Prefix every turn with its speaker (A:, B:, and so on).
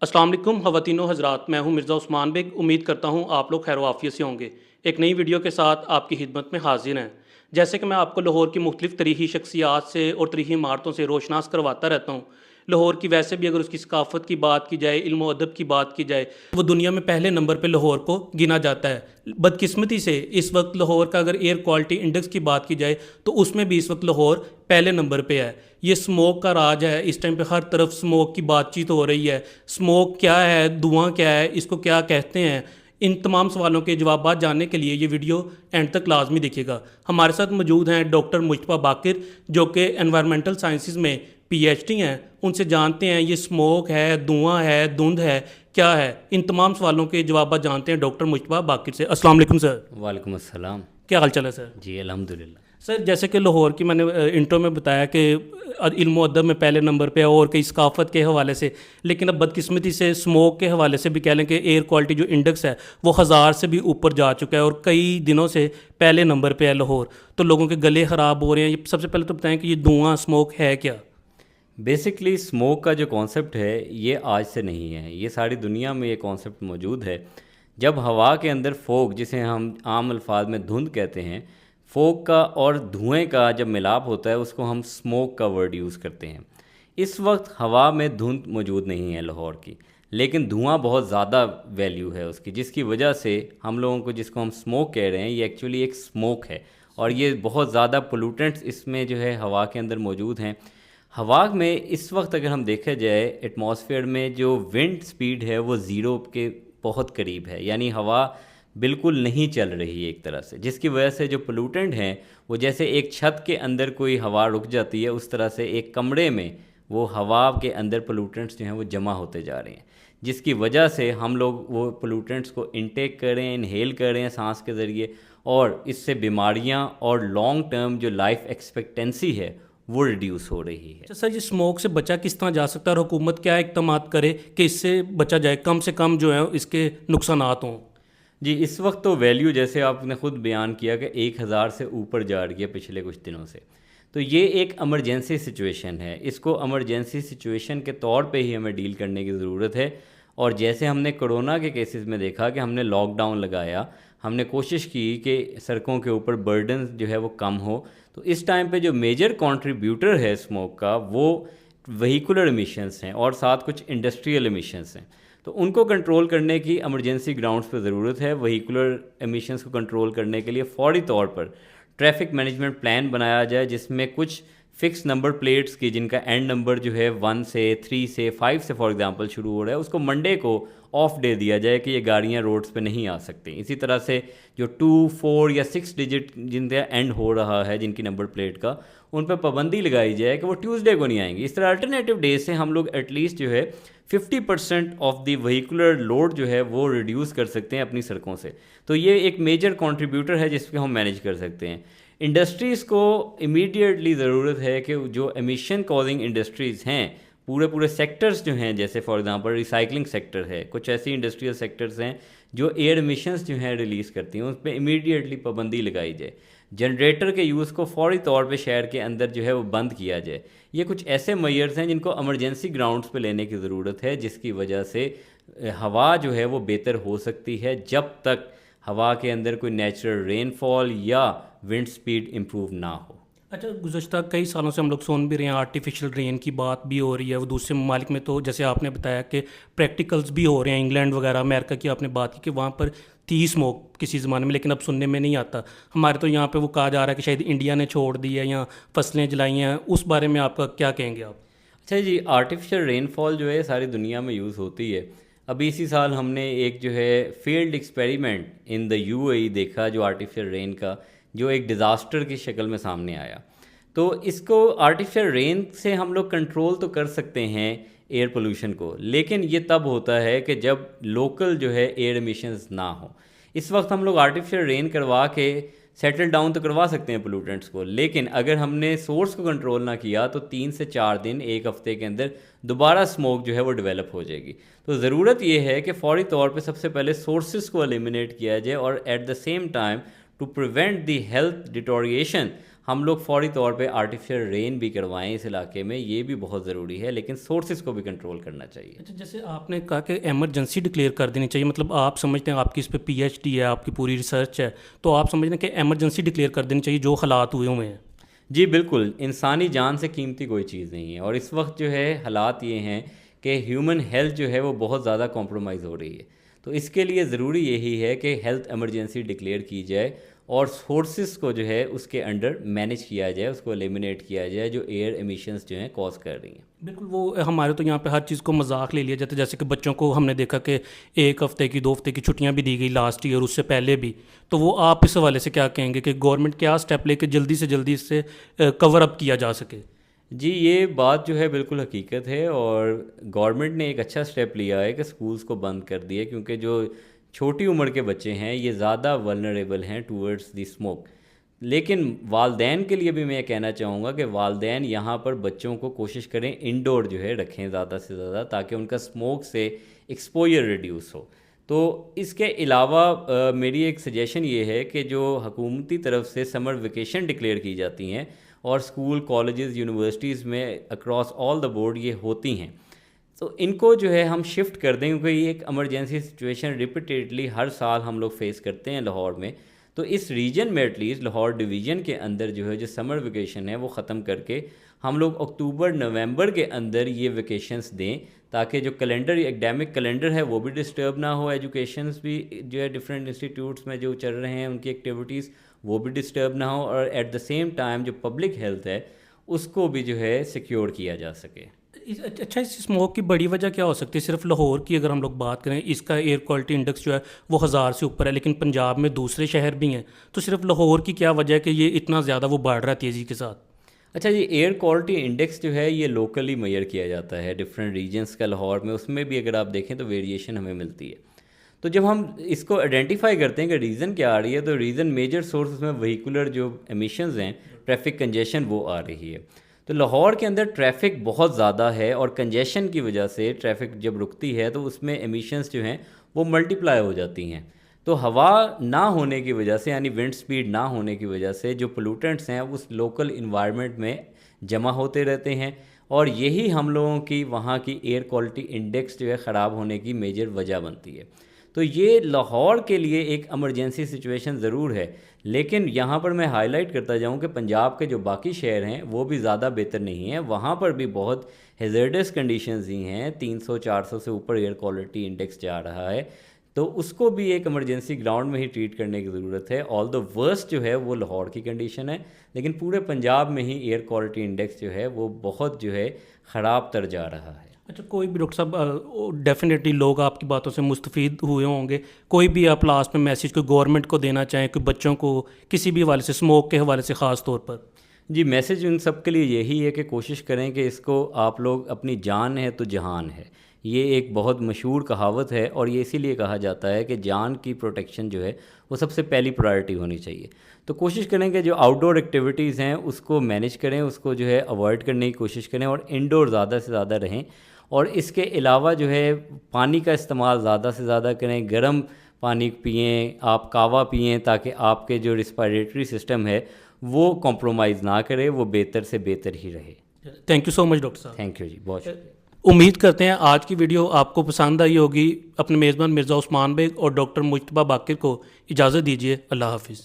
A: अस्सलाम वालेकुम ख़वातीनो हज़रात, मैं हूं मिर्ज़ा उस्मान बेग। उम्मीद करता हूं आप लोग खैर वाफ़ियत से होंगे। एक नई वीडियो के साथ आपकी खिदमत में हाजिर हैं। जैसे कि मैं आपको लाहौर की मुख्तलिफ़ तरीख़ी शख्सियात से और तरीख़ी इमारतों से रोशनास करवाता रहता हूँ। लाहौर की वैसे भी अगर उसकी सकाफ़त की बात की जाए, इल्म व अदब की बात की जाए, वो दुनिया में पहले नंबर पे लाहौर को गिना जाता है। बदकिस्मती से इस वक्त लाहौर का अगर एयर क्वालिटी इंडेक्स की बात की जाए तो उसमें भी इस वक्त लाहौर पहले नंबर पे है। ये स्मोक का राज है। इस टाइम पे हर तरफ स्मोक की बातचीत हो रही है। स्मोक क्या है, धुआं क्या है, इसको क्या कहते हैं, इन तमाम सवालों के जवाब जानने के लिए ये वीडियो एंड तक लाजमी देखिएगा। हमारे साथ मौजूद हैं डॉक्टर मुश्तबा बाकिर, जो कि एनवायरमेंटल साइंसेज में पीएचडी हैं। उनसे जानते हैं ये स्मोक है, धुआं है, धुंध है, क्या है। इन तमाम सवालों के जवाब जानते हैं डॉक्टर मुश्तबा बाकिर से। अस्सलाम वालेकुम सर।
B: वालेकुम अस्सलाम।
A: क्या हाल चाल है सर?
B: जी अल्हम्दुलिल्लाह।
A: सर, जैसे कि लाहौर की मैंने इंट्रो में बताया कि इल्म अदब में पहले नंबर पे है और कई सकाफ़त के हवाले से, लेकिन अब बदकिस्मती से स्मोक के हवाले से भी कह लें कि एयर क्वालिटी जो इंडेक्स है वो 1000 से भी ऊपर जा चुका है और कई दिनों से पहले नंबर पे है लाहौर। तो लोगों के गले ख़राब हो रहे हैं। ये सबसे पहले तो बताएं कि ये धुआं स्मोक है क्या?
B: बेसिकली स्मोक का जो कॉन्सेप्ट है ये आज से नहीं है, ये सारी दुनिया में ये कॉन्सेप्ट मौजूद है। जब हवा के अंदर फोग, जिसे हम आम अल्फाज में धुंध कहते हैं, फोग का और धुएं का जब मिलाप होता है उसको हम स्मोक का वर्ड यूज़ करते हैं। इस वक्त हवा में धुंध मौजूद नहीं है लाहौर की, लेकिन धुआं बहुत ज़्यादा वैल्यू है उसकी, जिसकी वजह से हम लोगों को, जिसको हम स्मोक कह रहे हैं, ये एक्चुअली एक स्मोक है। और ये बहुत ज़्यादा पोल्यूटेंट्स इसमें जो है हवा के अंदर मौजूद हैं। हवा में इस वक्त अगर हम देखा जाए एटमॉस्फेयर में जो विंड स्पीड है वो ज़ीरो के बहुत करीब है, यानी हवा बिल्कुल नहीं चल रही है एक तरह से, जिसकी वजह से जो पोल्यूटेंट हैं वो जैसे एक छत के अंदर कोई हवा रुक जाती है उस तरह से एक कमरे में वो हवा के अंदर पोल्यूटेंट्स जो हैं वो जमा होते जा रहे हैं, जिसकी वजह से हम लोग वो पोल्यूटेंट्स को इनटेक कर रहे हैं, इनहेल कर रहे हैं सांस के ज़रिए, और इससे बीमारियां और लॉन्ग टर्म जो लाइफ एक्सपेक्टेंसी है वो रिड्यूस हो रही है।
A: अच्छा सर, ये स्मोक से बचा किस तरह जा सकता है और हुकूमत क्या इकदाम करे कि इससे बचा जाए, कम से कम जो है इसके नुकसानात हों?
B: जी, इस वक्त तो वैल्यू जैसे आपने ख़ुद बयान किया कि 1000 से ऊपर जा रही है पिछले कुछ दिनों से, तो ये एक एमरजेंसी सिचुएशन है। इसको एमरजेंसी सिचुएशन के तौर पे ही हमें डील करने की ज़रूरत है। और जैसे हमने कोरोना के केसेस में देखा कि हमने लॉकडाउन लगाया, हमने कोशिश की कि सड़कों के ऊपर बर्डन जो है वो कम हो, तो इस टाइम पे जो मेजर कंट्रीब्यूटर है स्मोक का वो वहीकुलर एमिशंस हैं और साथ कुछ इंडस्ट्रियल एमिशंस हैं। तो उनको कंट्रोल करने की एमरजेंसी ग्राउंड्स पर ज़रूरत है। वहीकुलर एमिशंस को कंट्रोल करने के लिए फ़ौरी तौर पर ट्रैफिक मैनेजमेंट प्लान बनाया जाए, जिसमें कुछ फ़िक्स नंबर प्लेट्स की, जिनका एंड नंबर जो है 1 से 3 से 5 से फॉर एग्जांपल शुरू हो रहा है, उसको मंडे को ऑफ डे दिया जाए कि ये गाड़ियाँ रोड्स पे नहीं आ सकती। इसी तरह से जो 2, 4 या 6 डिजिट जिनका एंड हो रहा है जिनकी नंबर प्लेट का, उन पर पाबंदी लगाई जाए कि वो ट्यूसडे को नहीं आएंगी। इस तरह अल्टरनेटिव डे से हम लोग एटलीस्ट जो है 50% ऑफ द वहीकुलर लोड जो है वो रिड्यूस कर सकते हैं अपनी सड़कों से। तो ये एक मेजर कंट्रीब्यूटर है जिसको हम मैनेज कर सकते हैं। इंडस्ट्रीज़ को इमीडिएटली ज़रूरत है कि जो एमिशन कॉजिंग इंडस्ट्रीज़ हैं, पूरे पूरे सेक्टर्स जो हैं, जैसे फॉर एग्जांपल रिसाइकलिंग सेक्टर है, कुछ ऐसी इंडस्ट्रियल सेक्टर्स हैं जो एयर एमिशंस जो हैं रिलीज़ करती हैं, उस पर इमीडिएटली पाबंदी लगाई जाए। जनरेटर के यूज़ को फौरी तौर पे शहर के अंदर जो है वो बंद किया जाए। ये कुछ ऐसे मेजर्स हैं जिनको एमरजेंसी ग्राउंड्स पे लेने की ज़रूरत है, जिसकी वजह से हवा जो है वो बेहतर हो सकती है, जब तक हवा के अंदर कोई नेचुरल रेनफॉल या विंड स्पीड इम्प्रूव ना हो।
A: अच्छा, गुज़श्ता कई सालों से हम लोग सुन भी रहे हैं, आर्टिफिशियल रेन की बात भी हो रही है। वो दूसरे ममालिक में तो जैसे आपने बताया कि प्रैक्टिकल्स भी हो रहे हैं, इंग्लैंड वगैरह, अमेरिका की आपने बात की कि वहाँ पर थी स्मोक किसी ज़माने में, लेकिन अब सुनने में नहीं आता। हमारे तो यहाँ पे वो कहा जा रहा है कि शायद इंडिया ने छोड़ दी है या फसलें जलाई हैं। उस बारे में आपका क्या कहेंगे आप?
B: अच्छा जी, आर्टिफिशियल रेनफॉल जो है सारी दुनिया में यूज़ होती है। अभी इसी साल हमने एक जो है field experiment in the UAE देखा, जो आर्टिफिशियल रेन का, जो एक डिज़ास्टर की शक्ल में सामने आया। तो इसको आर्टिफिशियल रेन से हम लोग कंट्रोल तो कर सकते हैं एयर पोल्यूशन को, लेकिन ये तब होता है कि जब लोकल जो है एयर एमिशंस ना हो। इस वक्त हम लोग आर्टिफिशियल रेन करवा के सेटल डाउन तो करवा सकते हैं पोल्यूटेंट्स को, लेकिन अगर हमने सोर्स को कंट्रोल ना किया तो 3 से 4 दिन, एक हफ्ते के अंदर दोबारा स्मोक जो है वो डेवलप हो जाएगी। तो ज़रूरत ये है कि फ़ौरी तौर पे सबसे पहले सोर्सेज को एलिमिनेट किया जाए और at the same time to prevent the health deterioration हम लोग फौरी तौर पे आर्टिफिशियल रेन भी करवाएं इस इलाके में, ये भी बहुत ज़रूरी है, लेकिन सोर्सेज को भी कंट्रोल करना चाहिए।
A: अच्छा, जैसे आपने कहा कि एमरजेंसी डिक्लेयर कर देनी चाहिए, मतलब आप समझते हैं, आपकी इस पे पीएचडी है, आपकी पूरी रिसर्च है, तो आप समझते हैं कि एमरजेंसी डिक्लेयर कर देनी चाहिए जो हालात हुए हुए हैं?
B: जी बिल्कुल, इंसानी जान से कीमती कोई चीज़ नहीं है, और इस वक्त जो है हालात ये हैं कि ह्यूमन हेल्थ जो है वो बहुत ज़्यादा कॉम्प्रोमाइज़ हो रही है। तो इसके लिए ज़रूरी यही है कि हेल्थ इमरजेंसी डिक्लेयर की जाए और सोर्सेज को जो है उसके अंडर मैनेज किया जाए, उसको एलिमिनेट किया जाए जो एयर एमिशंस जो हैं कॉज कर रही हैं।
A: बिल्कुल, वो हमारे तो यहाँ पे हर चीज़ को मजाक ले लिया जाता है। जैसे कि बच्चों को हमने देखा कि 1 हफ्ते की 2 हफ्ते की छुट्टियाँ भी दी गई लास्ट ईयर, उससे पहले भी। तो वो आप इस हवाले से क्या कहेंगे कि गवर्नमेंट क्या स्टेप लेके जल्दी से जल्दी इससे कवर अप किया जा सके?
B: जी, ये बात जो है बिल्कुल हकीकत है, और गवर्नमेंट ने एक अच्छा स्टेप लिया है कि स्कूल्स को बंद कर दिया, क्योंकि जो छोटी उम्र के बच्चे हैं ये ज़्यादा वल्नरेबल हैं टूवर्ड्स दी स्मोक। लेकिन वालदैन के लिए भी मैं कहना चाहूँगा कि वालदैन यहाँ पर बच्चों को कोशिश करें इंडोर जो है रखें ज़्यादा से ज़्यादा, ताकि उनका स्मोक से एक्सपोजर रिड्यूस हो। तो इसके अलावा मेरी एक सजेशन ये है कि जो हुकूमती तरफ से समर वेकेशन डिक्लेयर की जाती हैं और स्कूल कॉलेजेस यूनिवर्सिटीज़ में अक्रॉस ऑल द बोर्ड ये होती हैं, तो इनको जो है हम शिफ्ट कर दें, क्योंकि ये एक इमरजेंसी सिचुएशन रिपीटेडली हर साल हम लोग फेस करते हैं लाहौर में। तो इस रीजन में एटलीस्ट लाहौर डिवीज़न के अंदर जो है जो समर वेकेशन है वो ख़त्म करके हम लोग अक्टूबर नवंबर के अंदर ये वेकेशंस दें, ताकि जो कैलेंडर एकेडमिक कैलेंडर है वो भी डिस्टर्ब ना हो, एजुकेशंस भी जो है डिफरेंट इंस्टीट्यूट्स में जो चल रहे हैं उनकी एक्टिविटीज़ वो भी डिस्टर्ब ना हो, और एट द सेम टाइम जो पब्लिक हेल्थ है उसको भी जो है सिक्योर किया जा सके।
A: अच्छा, इस स्मोक की बड़ी वजह क्या हो सकती है? सिर्फ लाहौर की अगर हम लोग बात करें, इसका एयर क्वालिटी इंडेक्स जो है वो 1000 से ऊपर है, लेकिन पंजाब में दूसरे शहर भी हैं, तो सिर्फ लाहौर की क्या वजह है कि ये इतना ज़्यादा वो बढ़ रहा है तेज़ी के साथ?
B: अच्छा जी, एयर क्वालिटी इंडेक्स जो है ये लोकली मेजर किया जाता है डिफरेंट रीजन्स का लाहौर में, उसमें भी अगर आप देखें तो वेरिएशन हमें मिलती है। तो जब हम इसको आइडेंटिफाई करते हैं कि रीज़न क्या आ रही है, तो रीज़न मेजर सोर्स उसमें व्हीकुलर जो एमिशंस हैं, ट्रैफिक कंजेशन, वो आ रही है। तो लाहौर के अंदर ट्रैफिक बहुत ज़्यादा है, और कंजेशन की वजह से ट्रैफिक जब रुकती है तो उसमें एमिशंस जो हैं वो मल्टीप्लाई हो जाती हैं। तो हवा ना होने की वजह से, यानी विंड स्पीड ना होने की वजह से जो पोल्यूटेंट्स हैं उस लोकल इन्वायरमेंट में जमा होते रहते हैं, और यही हम लोगों की वहाँ की एयर क्वालिटी इंडेक्स जो है ख़राब होने की मेजर वजह बनती है। तो ये लाहौर के लिए एक इमरजेंसी सिचुएशन ज़रूर है, लेकिन यहाँ पर मैं हाईलाइट करता जाऊँ कि पंजाब के जो बाकी शहर हैं वो भी ज़्यादा बेहतर नहीं हैं, वहाँ पर भी बहुत हेज़र्डस कंडीशंस ही हैं, 300-400 से ऊपर एयर क्वालिटी इंडेक्स जा रहा है। तो उसको भी एक इमरजेंसी ग्राउंड में ही ट्रीट करने की ज़रूरत है। ऑल द वर्स्ट जो है वो लाहौर की कंडीशन है, लेकिन पूरे पंजाब में ही एयर क्वालिटी इंडेक्स जो है वो बहुत जो है ख़राब तर जा रहा है।
A: अच्छा, कोई भी डॉक्टर साहब, डेफिनेटली लोग आपकी बातों से मुस्तफ़ीद हुए होंगे, कोई भी आप लास्ट में मैसेज कोई गवर्नमेंट को देना चाहें, कोई बच्चों को, किसी भी हवाले से, स्मोक के हवाले से ख़ास तौर पर?
B: जी, मैसेज उन सब के लिए यही है कि कोशिश करें कि इसको आप लोग, अपनी जान है तो जहान है, ये एक बहुत मशहूर कहावत है, और ये इसीलिए कहा जाता है कि जान की प्रोटेक्शन जो है वो सबसे पहली प्रायोरिटी होनी चाहिए। तो कोशिश करें कि जो आउटडोर एक्टिविटीज़ हैं उसको मैनेज करें, उसको जो है अवॉइड करने की कोशिश करें, और इंडोर ज़्यादा से ज़्यादा रहें। और इसके अलावा जो है पानी का इस्तेमाल ज़्यादा से ज़्यादा करें, गर्म पानी पिएं, आप कावा पिएं, ताकि आपके जो रिस्पायरेटरी सिस्टम है वो कॉम्प्रोमाइज़ ना करे, वो बेहतर से बेहतर ही रहे।
A: Thank you so much doctor साहब।
B: थैंक यू जी, बहुत शुक्रिया।
A: उम्मीद करते हैं आज की वीडियो आपको पसंद आई होगी। अपने मेज़बान मिर्ज़ा उस्मान बेग और डॉक्टर मुज्तबा बाकिर को इजाज़त दीजिए। अल्लाह हाफिज़।